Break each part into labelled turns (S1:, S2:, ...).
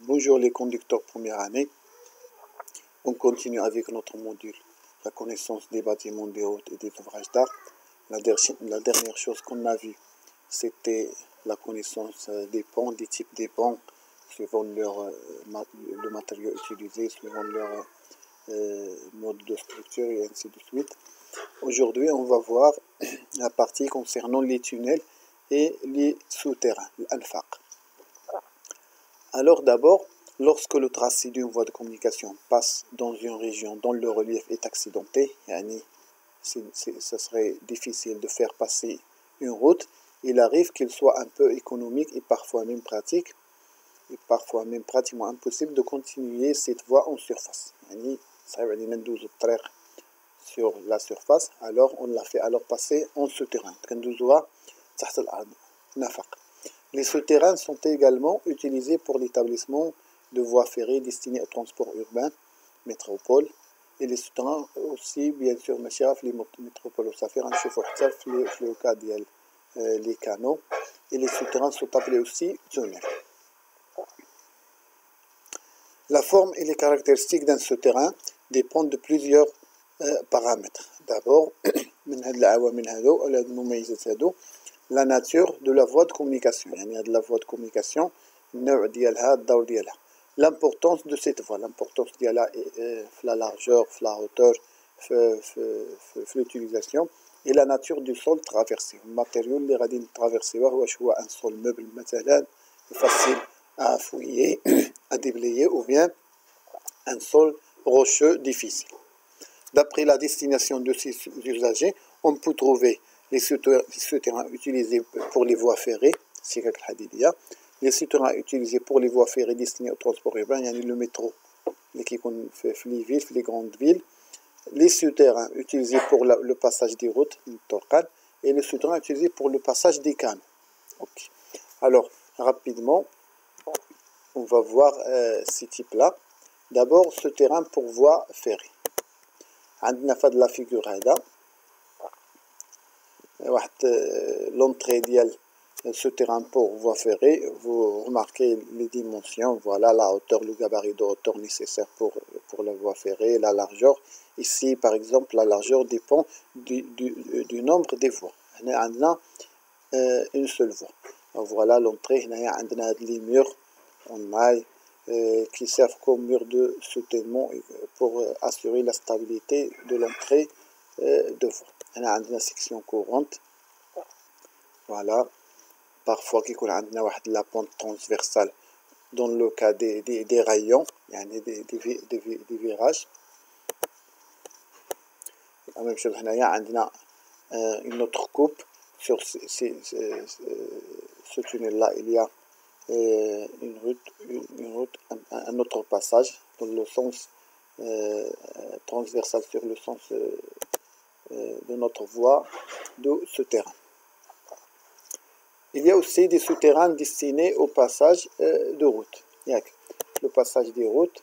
S1: Bonjour les conducteurs première année, on continue avec notre module la connaissance des bâtiments, des routes et des ouvrages d'art. La dernière chose qu'on a vue, c'était la connaissance des ponts, des types des ponts, suivant le matériau utilisé, suivant leur mode de structure et ainsi de suite. Aujourd'hui, on va voir la partie concernant les tunnels et les souterrains, l'anfaq. Alors d'abord, lorsque le tracé d'une voie de communication passe dans une région dont le relief est accidenté, ce serait difficile de faire passer une route, il arrive qu'il soit un peu économique et parfois même pratique, et parfois même pratiquement impossible de continuer cette voie en surface. Sur la surface, alors on l'a fait alors passer en souterrain. Les souterrains sont également utilisés pour l'établissement de voies ferrées destinées au transport urbain, métropole, et les souterrains aussi, bien sûr, les métropoles, le cas les canaux, et les souterrains sont appelés aussi tunnels. La forme et les caractéristiques d'un souterrain dépendent de plusieurs paramètres. D'abord, la nature de la voie de communication. Il y a de la voie de communication, l'importance de cette voie, l'importance de la largeur, la hauteur, l'utilisation, et la nature du sol traversé. Le matériau اللي غادي نترافيرسيوه هو un sol meuble مثلا facile à fouiller, à déblayer, ou bien un sol rocheux difficile. D'après la destination de ces usagers, on peut trouver les souterrains utilisés pour les voies ferrées, les souterrains utilisés pour les voies ferrées destinées au transport urbain, le métro, les grandes villes, les souterrains utilisés pour le passage des routes, et les souterrains utilisés pour le passage des canaux. Okay. Alors, rapidement, on va voir ces types-là. D'abord, souterrain pour voie ferrée. عندنا في هاد لا فيغور هذا واحد l'entrée ديال souterrain pour voie ferrée. Vous remarquez les dimensions, voilà la hauteur, le gabarit de hauteur nécessaire pour la voie ferrée, la largeur. Ici par exemple la largeur dépend du nombre des voies. هنا عندنا une seule voie. Voilà l'entrée. هنا عندنا هاد les murs en maille qui servent comme mur de soutènement pour assurer la stabilité de l'entrée de voie. On a une section courante. Voilà. Parfois, il y a la pente transversale dans le cas des rayons, des virages. La même chose, il y a une autre coupe. Sur ce tunnel-là, il y a une route, un autre passage dans le sens transversal sur le sens de notre voie de souterrain. Il y a aussi des souterrains destinés au passage de route. Le passage des routes,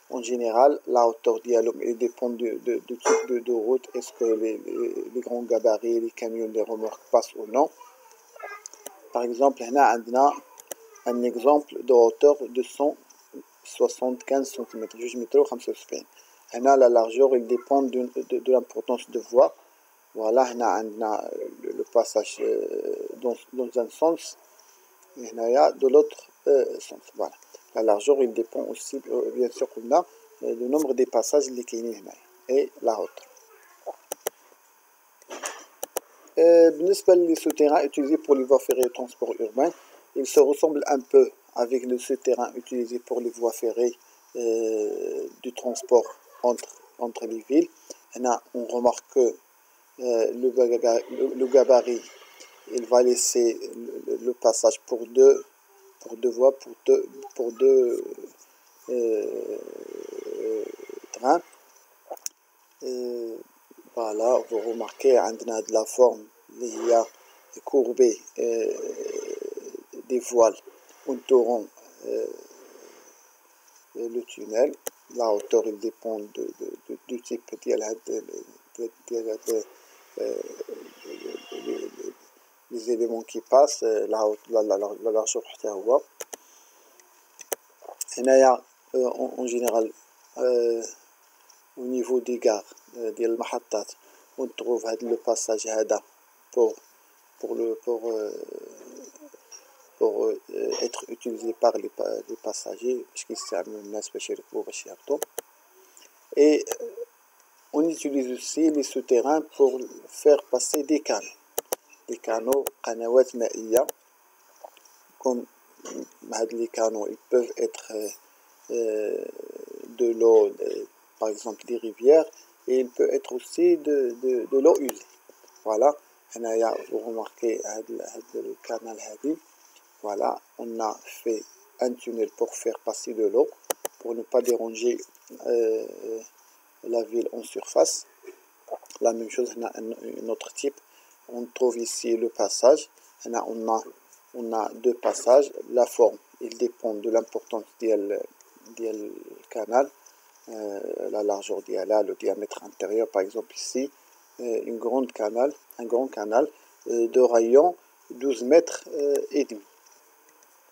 S1: en général, la hauteur dialogue dépend du type de route. Est-ce que les grands gabarits, les camions, les remorques passent ou non? Par exemple, on a un exemple de hauteur de 175 cm. Là, la largeur, il dépend de l'importance de voie. Voilà, on a le passage dans un sens, et de l'autre sens. Voilà. La largeur, il dépend aussi, bien sûr, le nombre des passages et la hauteur. Les souterrains utilisés pour les voies ferrées et transport urbain, ils se ressemblent un peu avec le souterrain utilisé pour les voies ferrées du transport entre les villes. Là, on remarque que le gabarit, il va laisser le passage pour deux voies, pour deux trains. Voilà, vous remarquez, on a de la forme, il y a courbée des voiles entourant le tunnel. La hauteur, il dépend du type les éléments qui passent, la largeur. هنايا en général au niveau des gares ديال المحطات on trouve هذا le passage هذا pour être utilisé par les passagers باش كيستعملوا الناس باش يركبوا باش يهبطوا. Et on utilise aussi les souterrains pour faire passer des canaux قنوات مائية comme les canaux ils peuvent être de l'eau par exemple des rivières et il peut être aussi de l'eau usée. Voilà, vous remarquez le canal هذه. Voilà, on a fait un tunnel pour faire passer de l'eau pour ne pas déranger la ville en surface. La même chose, on a un autre type. On trouve ici le passage. On a deux passages. La forme, il dépend de l'importance du canal, la largeur d'IALA, le diamètre intérieur. Par exemple ici, un grand canal de rayon 12 mètres et demi.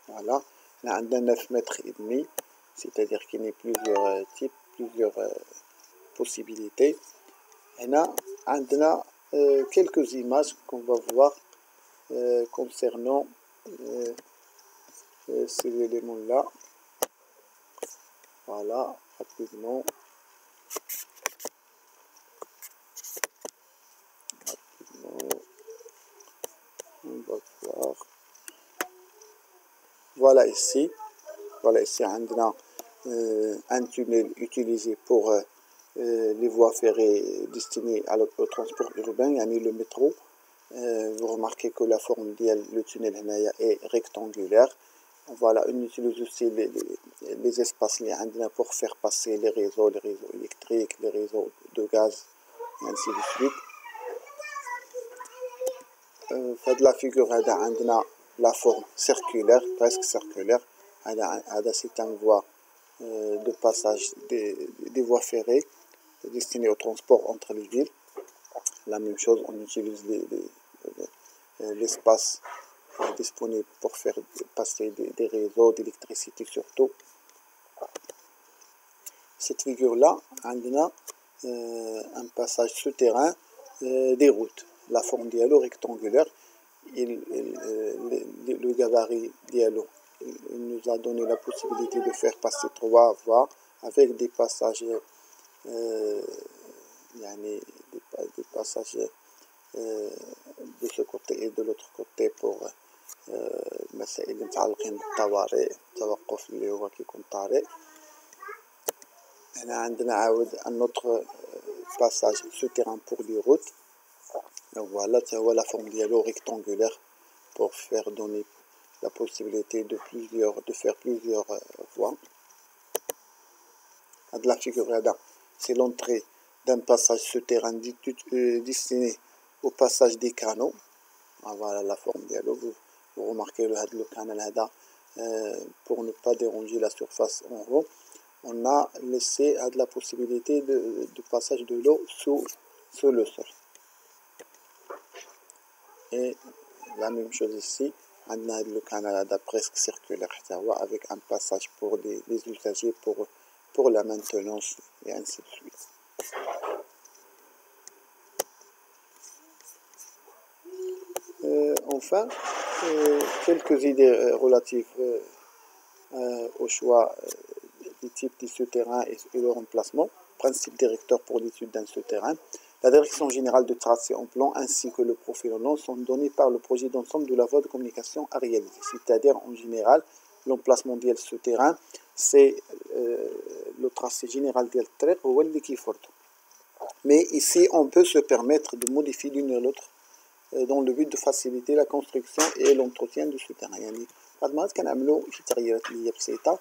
S1: Voilà, on a 9 mètres et demi, c'est-à-dire qu'il y a plusieurs types, plusieurs possibilités. On a quelques images qu'on va voir concernant ces éléments-là. Voilà, rapidement. On va voir. Voilà ici, on a un tunnel utilisé pour les voies ferrées destinées au transport urbain, le métro. Vous remarquez que la forme du tunnel est rectangulaire. Voilà, on utilise aussi les espaces pour faire passer les réseaux électriques, les réseaux de gaz, et ainsi de suite. La figure a la forme circulaire, presque circulaire. C'est une voie de passage des voies ferrées destinées au transport entre les villes. La même chose, on utilise l'espace disponible pour faire passer des réseaux d'électricité surtout. Cette figure-là, on a un passage souterrain des routes. La forme dialogue rectangulaire, le gabarit dialogue nous a donné la possibilité de faire passer 3 voies avec des passages des passages de ce côté et de l'autre côté pour مسائل متعلقين بالطوارئ التوقف اللي هو كيكون طارئ. هنا عندنا عاود un autre passage souterrain pour les routes. Donc voilà, ça voit la forme dialogue rectangulaire pour faire donner la possibilité de faire plusieurs voies. La figure là, c'est l'entrée d'un passage souterrain destiné au passage des canaux. Voilà la forme dialogue. Vous remarquez le canal là, pour ne pas déranger la surface en haut. On a laissé la possibilité de passage de l'eau sous le sol. Et la même chose ici, on a le canal presque circulaire avec un passage pour les usagers pour la maintenance et ainsi de suite. Enfin, quelques idées relatives au choix des types de souterrains et leur emplacement. Principe directeur pour l'étude d'un souterrain. La direction générale de tracé en plan ainsi que le profil en long sont donnés par le projet d'ensemble de la voie de communication à réaliser. C'est-à-dire, en général, l'emplacement du souterrain, c'est le tracé général du trait ou qui forte. Mais ici, on peut se permettre de modifier l'une et l'autre dans le but de faciliter la construction et l'entretien du souterrain. يعني بعض المرات كنعملوا شي تغييرات اللي هي بسيطه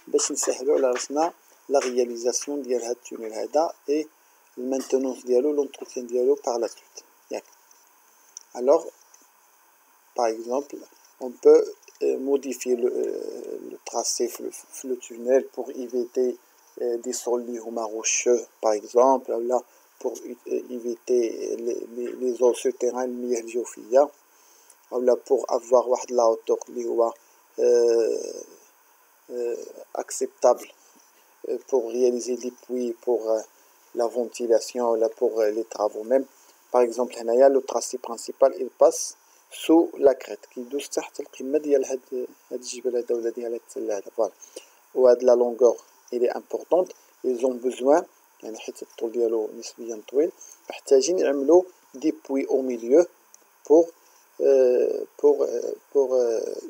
S1: باش نسهلوا على راسنا لا رياليزاسيون ديال هاد التونيل هذا et le maintenance dialogue, l'entretien dialogue par la suite. Alors, par exemple, on peut modifier le tracé, le tunnel pour éviter des sols rocheux, par exemple, là, pour éviter les eaux souterraines, ou là, pour avoir la hauteur acceptable pour réaliser les puits, pour la ventilation, là pour les travaux même. Par exemple, le tracé principal il passe sous la crête كيدوز تحت القمة ديال هاد الجبل هذا ولا ديال هاد التلة هذا فوالا. وهاد لا لونغور il est importante. ils ont besoin يعني حيت الطول ديالو نسبيا طويل محتاجين يعملوا دي بوي au milieu pour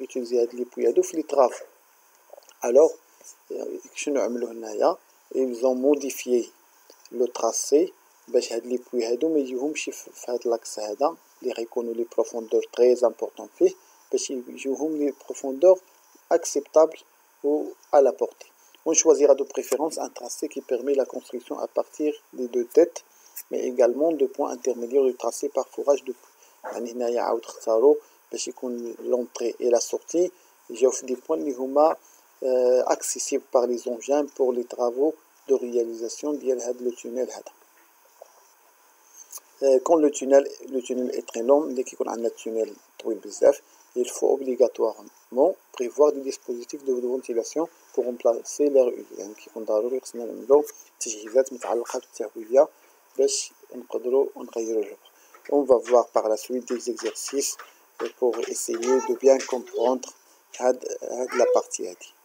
S1: utiliser هاد لي بوي هادو في لي طراف. alors شنو عملوا هنايا ils ont modifié le tracé باش هاد لي بوي هادو ما يجيوهمش في هاد لاكس هذا اللي غيكونوا لي بروفوندور تري امبورطون فيه باش يجيوهم لي بروفوندور acceptable ou à la portée. On choisira de préférence un tracé qui permet la construction à partir des deux têtes mais également de points intermédiaires du tracé par fourrage de puits. يعني هنايا عاود اختاروا باش يكون l'entrée et la sortie يجيو في دي بوين اللي هما accessibles par les engins pour les travaux de réalisation ديال هاد لو تونيل هذا. Quand le tunnel est très long, dès qu'il y a un tunnel طويل بزاف, il faut obligatoirement prévoir des dispositifs de ventilation pour remplacer l'air usé. يعني كيكون ضروري خصنا نعملو تجهيزات متعلقة بالتهوية باش نقدروا نغيروا الجو. On va voir par la suite des exercices pour essayer de bien comprendre la partie هذه.